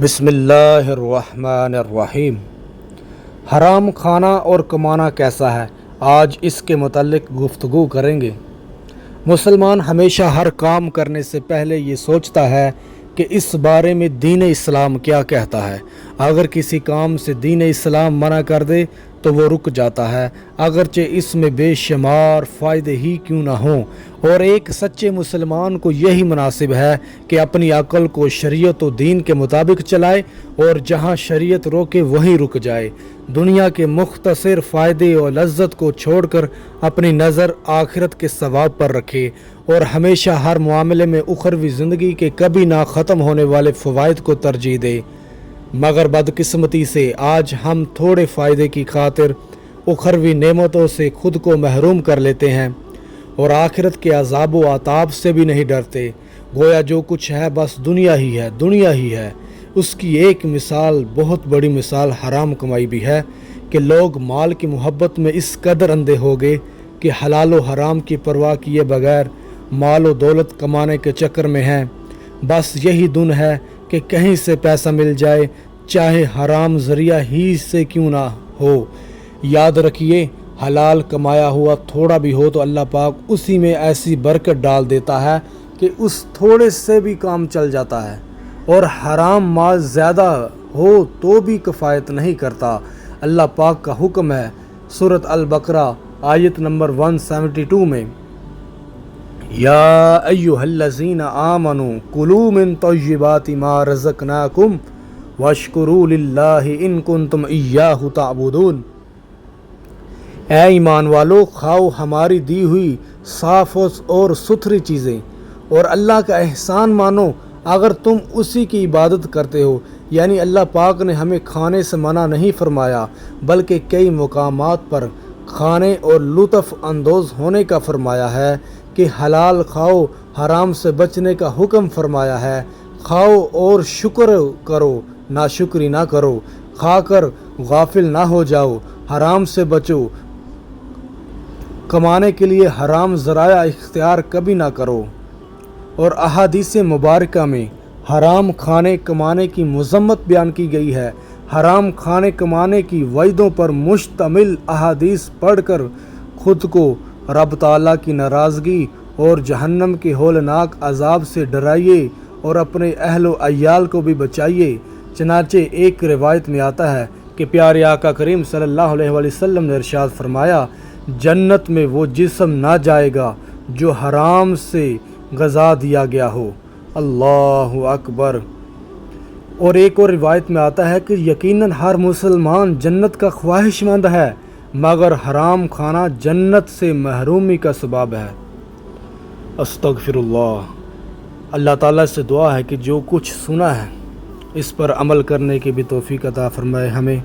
بسم اللہ الرحمن الرحیم۔ حرام کھانا اور کمانا کیسا ہے، آج اس کے متعلق گفتگو کریں گے۔ مسلمان ہمیشہ ہر کام کرنے سے پہلے یہ سوچتا ہے کہ اس بارے میں دین اسلام کیا کہتا ہے۔ اگر کسی کام سے دین اسلام منع کر دے تو وہ رک جاتا ہے، اگرچہ اس میں بے شمار فائدے ہی کیوں نہ ہوں، اور ایک سچے مسلمان کو یہی مناسب ہے کہ اپنی عقل کو شریعت و دین کے مطابق چلائے اور جہاں شریعت روکے وہیں رک جائے۔ دنیا کے مختصر فائدے اور لذت کو چھوڑ کر اپنی نظر آخرت کے ثواب پر رکھے اور ہمیشہ ہر معاملے میں اخروی زندگی کے کبھی نہ ختم ہونے والے فوائد کو ترجیح دے۔ مگر بدقسمتی سے آج ہم تھوڑے فائدے کی خاطر اخروی نعمتوں سے خود کو محروم کر لیتے ہیں اور آخرت کے عذاب و عطاب سے بھی نہیں ڈرتے۔ گویا جو کچھ ہے بس دنیا ہی ہے۔ اس کی ایک مثال، بہت بڑی مثال حرام کمائی بھی ہے کہ لوگ مال کی محبت میں اس قدر اندھے ہو گئے کہ حلال و حرام کی پرواہ کیے بغیر مال و دولت کمانے کے چکر میں ہیں۔ بس یہی دن ہے کہ کہیں سے پیسہ مل جائے، چاہے حرام ذریعہ ہی سے کیوں نہ ہو۔ یاد رکھیے، حلال کمایا ہوا تھوڑا بھی ہو تو اللہ پاک اسی میں ایسی برکت ڈال دیتا ہے کہ اس تھوڑے سے بھی کام چل جاتا ہے، اور حرام مال زیادہ ہو تو بھی کفایت نہیں کرتا۔ اللہ پاک کا حکم ہے سورۃ البقرہ آیت نمبر 172 میں، یا ایھا الذین آمنوا کلوا من طیبات ما رزقناکم واشکروا للہ ان کنتم ایاہ تعبدون۔ اے ایمان والو، کھاؤ ہماری دی ہوئی صاف اور ستھری چیزیں اور اللہ کا احسان مانو اگر تم اسی کی عبادت کرتے ہو۔ یعنی اللہ پاک نے ہمیں کھانے سے منع نہیں فرمایا، بلکہ کئی مقامات پر کھانے اور لطف اندوز ہونے کا فرمایا ہے کہ حلال کھاؤ، حرام سے بچنے کا حکم فرمایا ہے۔ کھاؤ اور شکر کرو، ناشکری نہ کرو، کھا کر غافل نہ ہو جاؤ، حرام سے بچو، کمانے کے لیے حرام ذرائع اختیار کبھی نہ کرو۔ اور احادیث مبارکہ میں حرام کھانے کمانے کی مذمت بیان کی گئی ہے۔ حرام کھانے کمانے کی وعدوں پر مشتمل احادیث پڑھ کر خود کو رب تعالیٰ کی ناراضگی اور جہنم کے ہولناک عذاب سے ڈرائیے اور اپنے اہل و عیال کو بھی بچائیے۔ چنانچہ ایک روایت میں آتا ہے کہ پیارے آقا کریم صلی اللہ علیہ وسلم نے ارشاد فرمایا، جنت میں وہ جسم نہ جائے گا جو حرام سے غذا دیا گیا ہو۔ اللہ اکبر۔ اور ایک اور روایت میں آتا ہے کہ یقیناً ہر مسلمان جنت کا خواہش مند ہے، مگر حرام کھانا جنت سے محرومی کا سبب ہے۔ استغفر اللہ۔ اللہ تعالیٰ سے دعا ہے کہ جو کچھ سنا ہے اس پر عمل کرنے کی بھی توفیق عطا فرمائے ہمیں۔